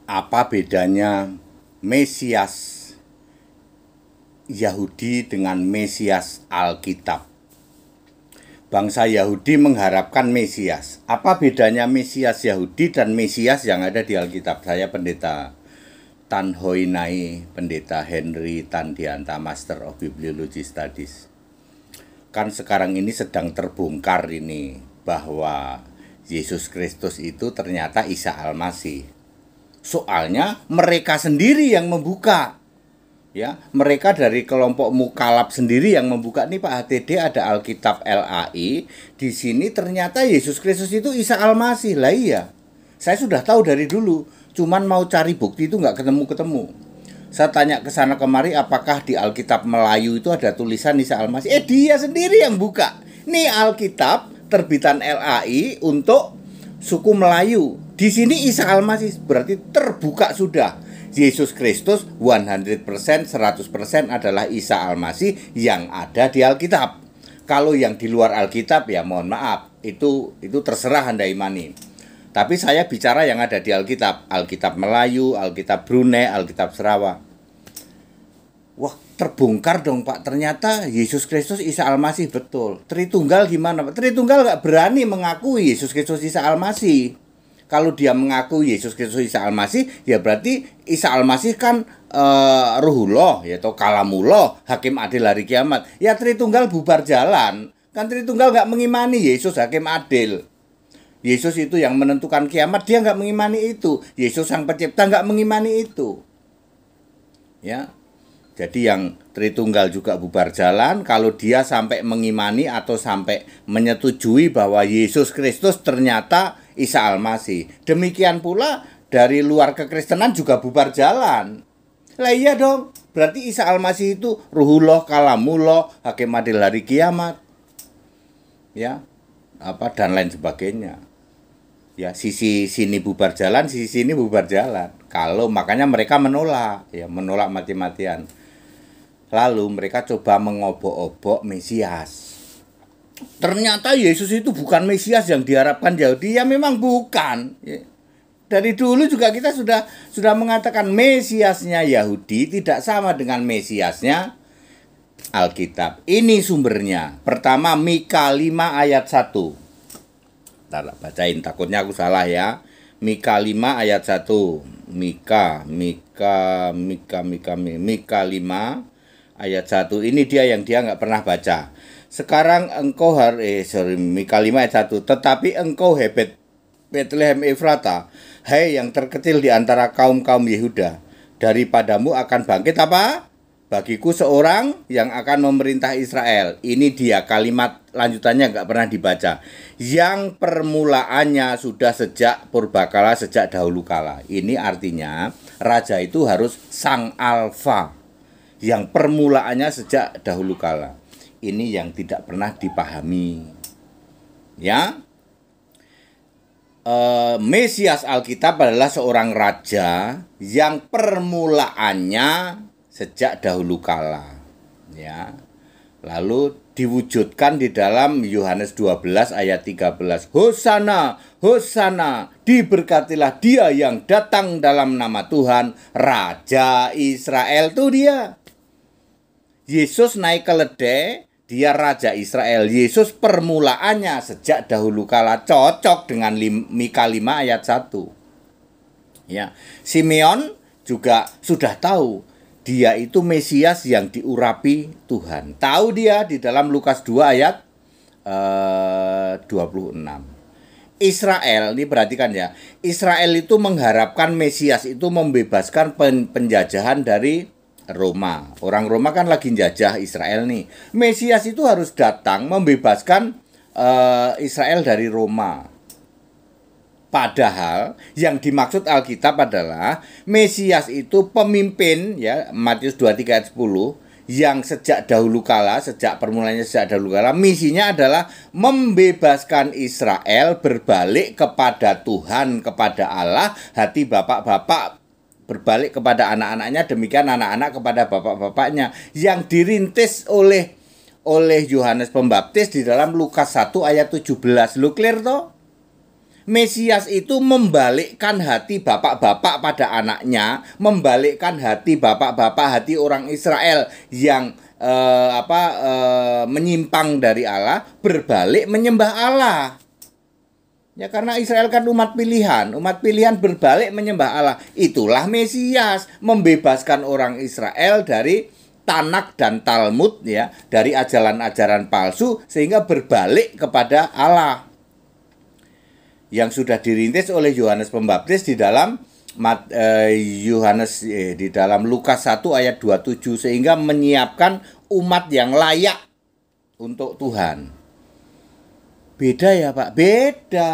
Apa bedanya Mesias Yahudi dengan Mesias Alkitab? Bangsa Yahudi mengharapkan Mesias. Apa bedanya Mesias Yahudi dan Mesias yang ada di Alkitab? Saya Pendeta Tan Hoi Nai, Pendeta Henry Tandianta, Master of Bibliology Studies. Kan sekarang ini sedang terbongkar ini bahwa Yesus Kristus itu ternyata Isa Al-Masih. Soalnya mereka sendiri yang membuka. Ya, mereka dari kelompok Mukalab sendiri yang membuka. Nih Pak HTD, ada Alkitab LAI. Di sini ternyata Yesus Kristus itu Isa Al-Masih. Lah iya. Saya sudah tahu dari dulu. Cuman mau cari bukti itu nggak ketemu-ketemu. Saya tanya ke sana kemari apakah di Alkitab Melayu itu ada tulisan Isa Al-Masih. Dia sendiri yang buka. Nih Alkitab terbitan LAI untuk suku Melayu. Di sini Isa Al-Masih berarti terbuka sudah. Yesus Kristus 100%, 100% adalah Isa Al-Masih yang ada di Alkitab. Kalau yang di luar Alkitab ya mohon maaf, itu terserah Anda imani. Tapi saya bicara yang ada di Alkitab. Alkitab Melayu, Alkitab Brunei, Alkitab Sarawak. Wah, terbongkar dong Pak. Ternyata Yesus Kristus Isa Al-Masih betul. Tritunggal gimana Pak? Tritunggal gak berani mengakui Yesus Kristus Isa Al-Masih. Kalau dia mengaku Yesus Kristus Isa Al-Masih, ya berarti Isa Al-Masih kan Ruhullah, yaitu Kalamullah, Hakim Adil hari kiamat. Ya Tritunggal bubar jalan. Kan Tritunggal gak mengimani Yesus Hakim Adil. Yesus itu yang menentukan kiamat, dia gak mengimani itu. Yesus Sang Pencipta gak mengimani itu. Ya. Jadi yang Tritunggal juga bubar jalan kalau dia sampai mengimani atau sampai menyetujui bahwa Yesus Kristus ternyata Isa Al-Masih. Demikian pula dari luar kekristenan juga bubar jalan. Lah iya dong, berarti Isa Al-Masih itu Ruhullah, Kalamullah, Hakim Adil hari kiamat. Ya, dan lain sebagainya. Ya, sisi sini bubar jalan, sisi sini bubar jalan. Kalau makanya mereka menolak mati-matian. Lalu mereka coba mengobok-obok Mesias. Ternyata Yesus itu bukan Mesias yang diharapkan Yahudi. Ya memang bukan. Dari dulu juga kita sudah mengatakan Mesiasnya Yahudi tidak sama dengan Mesiasnya Alkitab. Ini sumbernya. Pertama Mika 5 ayat 1. Ntar bacain, takutnya aku salah ya. Mika 5 ayat 1. Mika 5 ayat 1. Ini dia yang dia nggak pernah baca. Sekarang engkau Mika 5 ayat 1. Tetapi engkau Betlehem Efrata, hai yang terkecil di antara kaum-kaum Yehuda, daripadamu akan bangkit apa? Bagiku seorang yang akan memerintah Israel. Ini dia kalimat lanjutannya nggak pernah dibaca. Yang permulaannya sudah sejak purbakala, sejak dahulu kala. Ini artinya raja itu harus sang alfa, yang permulaannya sejak dahulu kala. Ini yang tidak pernah dipahami. Ya, Mesias Alkitab adalah seorang raja yang permulaannya sejak dahulu kala. Ya, lalu diwujudkan di dalam Yohanes 12 ayat 13. Hosana, Hosana, diberkatilah dia yang datang dalam nama Tuhan, Raja Israel. Itu dia. Yesus naik keledai, dia Raja Israel. Yesus permulaannya sejak dahulu kala, cocok dengan Mika 5 ayat 1. Ya, Simeon juga sudah tahu dia itu Mesias yang diurapi Tuhan. Tahu dia di dalam Lukas 2 ayat 26. Israel, ini perhatikan ya. Israel itu mengharapkan Mesias itu membebaskan penjajahan dari Roma. Orang Roma kan lagi jajah Israel nih. Mesias itu harus datang membebaskan Israel dari Roma. Padahal yang dimaksud Alkitab adalah Mesias itu pemimpin, ya, Matius 23 ayat 10, yang sejak dahulu kala, sejak permulaannya sejak dahulu kala, misinya adalah membebaskan Israel berbalik kepada Tuhan, kepada Allah. Hati bapak-bapak berbalik kepada anak-anaknya, demikian anak-anak kepada bapak-bapaknya, yang dirintis oleh Yohanes Pembaptis di dalam Lukas 1 ayat 17. Lu clear toh? Mesias itu membalikkan hati bapak-bapak pada anaknya, membalikkan hati bapak-bapak, hati orang Israel yang menyimpang dari Allah, berbalik menyembah Allah. Ya, karena Israel kan umat pilihan berbalik menyembah Allah. Itulah Mesias, membebaskan orang Israel dari Tanak dan Talmud, ya, dari ajaran-ajaran palsu, sehingga berbalik kepada Allah. Yang sudah dirintis oleh Yohanes Pembaptis di dalam di dalam Lukas 1 ayat 27, sehingga menyiapkan umat yang layak untuk Tuhan. Beda ya Pak, beda.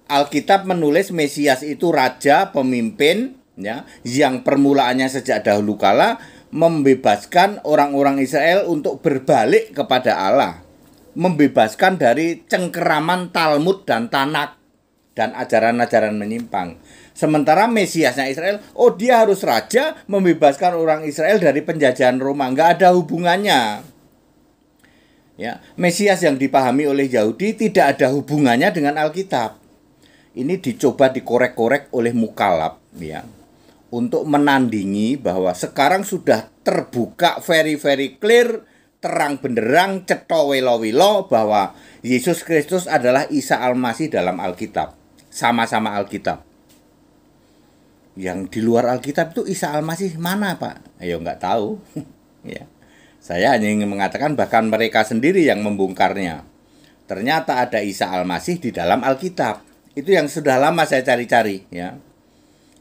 Alkitab menulis Mesias itu raja, pemimpin, ya, yang permulaannya sejak dahulu kala membebaskan orang-orang Israel untuk berbalik kepada Allah. Membebaskan dari cengkeraman Talmud dan Tanak dan ajaran-ajaran menyimpang. Sementara Mesiasnya Israel, dia harus raja, membebaskan orang Israel dari penjajahan Roma. Nggak ada hubungannya. Ya, Mesias yang dipahami oleh Yahudi tidak ada hubungannya dengan Alkitab. Ini dicoba dikorek-korek oleh Mukalab, ya, untuk menandingi bahwa sekarang sudah terbuka very clear, terang benderang, cetha welo-welo bahwa Yesus Kristus adalah Isa Al-Masih dalam Alkitab. Sama-sama Alkitab. Yang di luar Alkitab itu Isa Al-Masih mana, Pak? Ayo, nggak tahu. Ya. Saya hanya ingin mengatakan bahkan mereka sendiri yang membongkarnya. Ternyata ada Isa Al-Masih di dalam Alkitab. Itu yang sudah lama saya cari-cari, ya.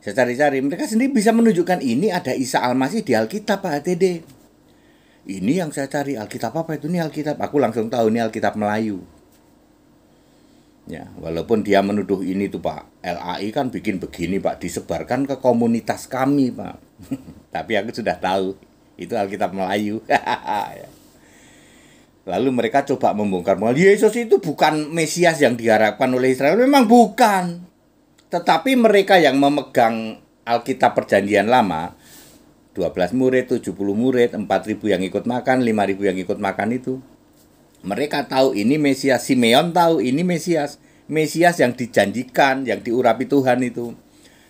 Saya cari-cari, mereka sendiri bisa menunjukkan ini ada Isa Al-Masih di Alkitab, Pak HTD. Ini yang saya cari, Alkitab apa itu? Ini Alkitab. Aku langsung tahu ini Alkitab Melayu. Ya, walaupun dia menuduh ini tuh Pak, LAI kan bikin begini Pak, disebarkan ke komunitas kami Pak. Tapi aku sudah tahu itu Alkitab Melayu. Lalu mereka coba membongkar bahwa Yesus itu bukan Mesias yang diharapkan oleh Israel. Memang bukan. Tetapi mereka yang memegang Alkitab Perjanjian Lama, 12 murid, 70 murid, 4.000 yang ikut makan, 5.000 yang ikut makan itu, mereka tahu ini Mesias. Simeon tahu ini Mesias. Mesias yang dijanjikan, yang diurapi Tuhan itu.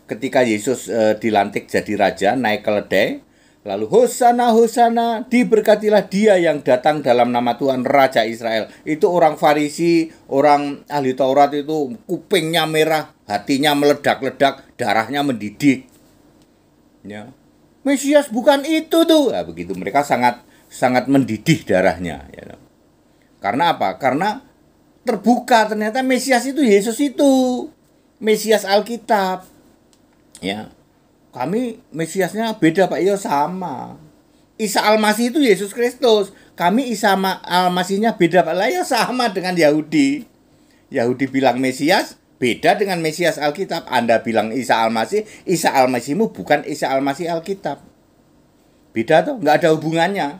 Ketika Yesus dilantik jadi raja, naik keledai, lalu Hosana, Hosana, diberkatilah dia yang datang dalam nama Tuhan, Raja Israel. Itu orang Farisi, orang ahli Taurat itu kupingnya merah, hatinya meledak-ledak, darahnya mendidih. Ya. Mesias bukan itu tuh. Nah, begitu mereka sangat mendidih darahnya, ya. Karena apa? Karena terbuka ternyata Mesias itu Yesus itu. Mesias Alkitab. Ya. Kami Mesiasnya beda Pak, ya sama. Isa Al-Masih itu Yesus Kristus. Kami Isa Al-Masihnya beda Pak, lah ya sama dengan Yahudi. Yahudi bilang Mesias beda dengan Mesias Alkitab. Anda bilang Isa Al-Masih, Isa Al-Masihmu bukan Isa Al-Masih Alkitab. Beda tuh, nggak ada hubungannya.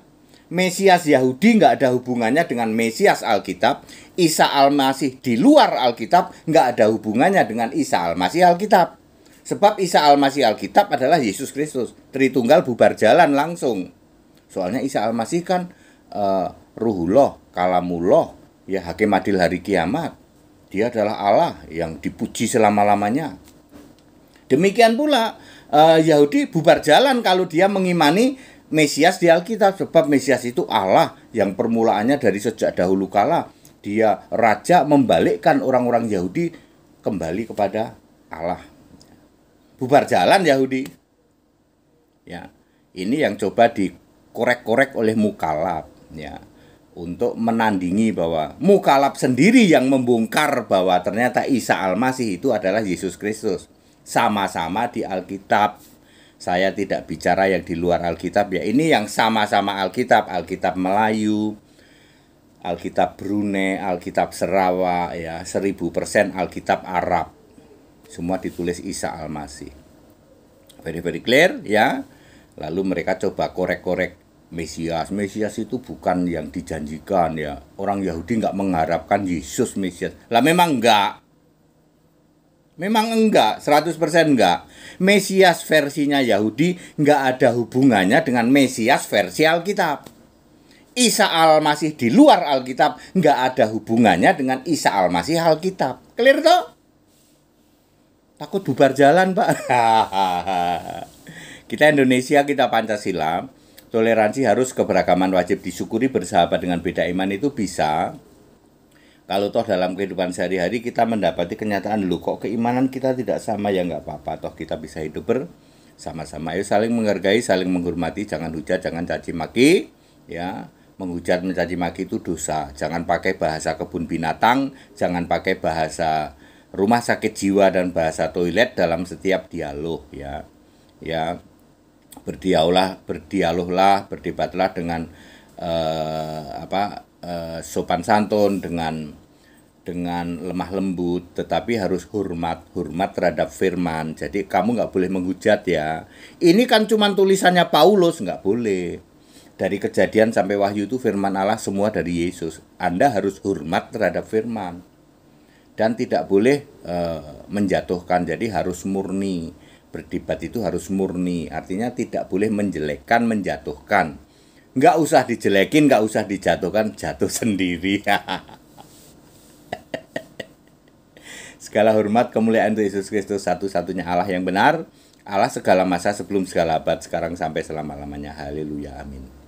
Mesias Yahudi nggak ada hubungannya dengan Mesias Alkitab. Isa Al-Masih di luar Alkitab nggak ada hubungannya dengan Isa Al-Masih Alkitab. Sebab Isa Al-Masih Alkitab adalah Yesus Kristus. Tritunggal bubar jalan langsung. Soalnya Isa Al-Masih kan Ruhullah, Kalamullah, ya, hakim adil hari kiamat. Dia adalah Allah yang dipuji selama-lamanya. Demikian pula Yahudi bubar jalan kalau dia mengimani Mesias di Alkitab. Sebab Mesias itu Allah yang permulaannya dari sejak dahulu kala. Dia raja, membalikkan orang-orang Yahudi kembali kepada Allah. Bubar jalan Yahudi. Ya, ini yang coba dikorek-korek oleh Mukalab, ya, untuk menandingi bahwa Mukalab sendiri yang membongkar bahwa ternyata Isa Al-Masih itu adalah Yesus Kristus. Sama-sama di Alkitab. Saya tidak bicara yang di luar Alkitab, ya. Ini yang sama-sama Alkitab, Alkitab Melayu, Alkitab Brunei, Alkitab Sarawak, ya, 1000% Alkitab Arab. Semua ditulis Isa Al-Masih. Very clear, ya. Lalu mereka coba korek-korek Mesias. Mesias itu bukan yang dijanjikan, ya. Orang Yahudi nggak mengharapkan Yesus Mesias. Lah memang enggak. Memang enggak, 100% enggak. Mesias versinya Yahudi nggak ada hubungannya dengan Mesias versi Alkitab. Isa Al-Masih di luar Alkitab nggak ada hubungannya dengan Isa Al-Masih Alkitab. Clear toh? Takut bubar jalan, Pak. Kita Indonesia, kita Pancasila. Toleransi harus, keberagaman wajib, disyukuri, bersahabat dengan beda iman itu bisa. Kalau toh dalam kehidupan sehari-hari kita mendapati kenyataan, lu kok keimanan kita tidak sama, ya nggak apa-apa, toh kita bisa hidup bersama-sama. Ayo saling menghargai, saling menghormati, jangan hujat, jangan caci maki, ya. Menghujat, mencaci maki itu dosa. Jangan pakai bahasa kebun binatang, jangan pakai bahasa rumah sakit jiwa dan bahasa toilet dalam setiap dialog, ya. Ya, berdialoglah, berdebatlah dengan sopan santun, dengan lemah lembut, tetapi harus hormat terhadap firman. Jadi kamu nggak boleh menghujat, ya. Ini kan cuma tulisannya Paulus, nggak boleh. Dari Kejadian sampai Wahyu itu firman Allah semua dari Yesus. Anda harus hormat terhadap firman dan tidak boleh menjatuhkan. Jadi harus murni. Berdebat itu harus murni, artinya tidak boleh menjelekkan, menjatuhkan. Nggak usah dijelekin, nggak usah dijatuhkan, jatuh sendiri. Segala hormat, kemuliaan untuk Yesus Kristus, satu-satunya Allah yang benar, Allah segala masa, sebelum segala abad, sekarang sampai selama-lamanya. Haleluya, amin.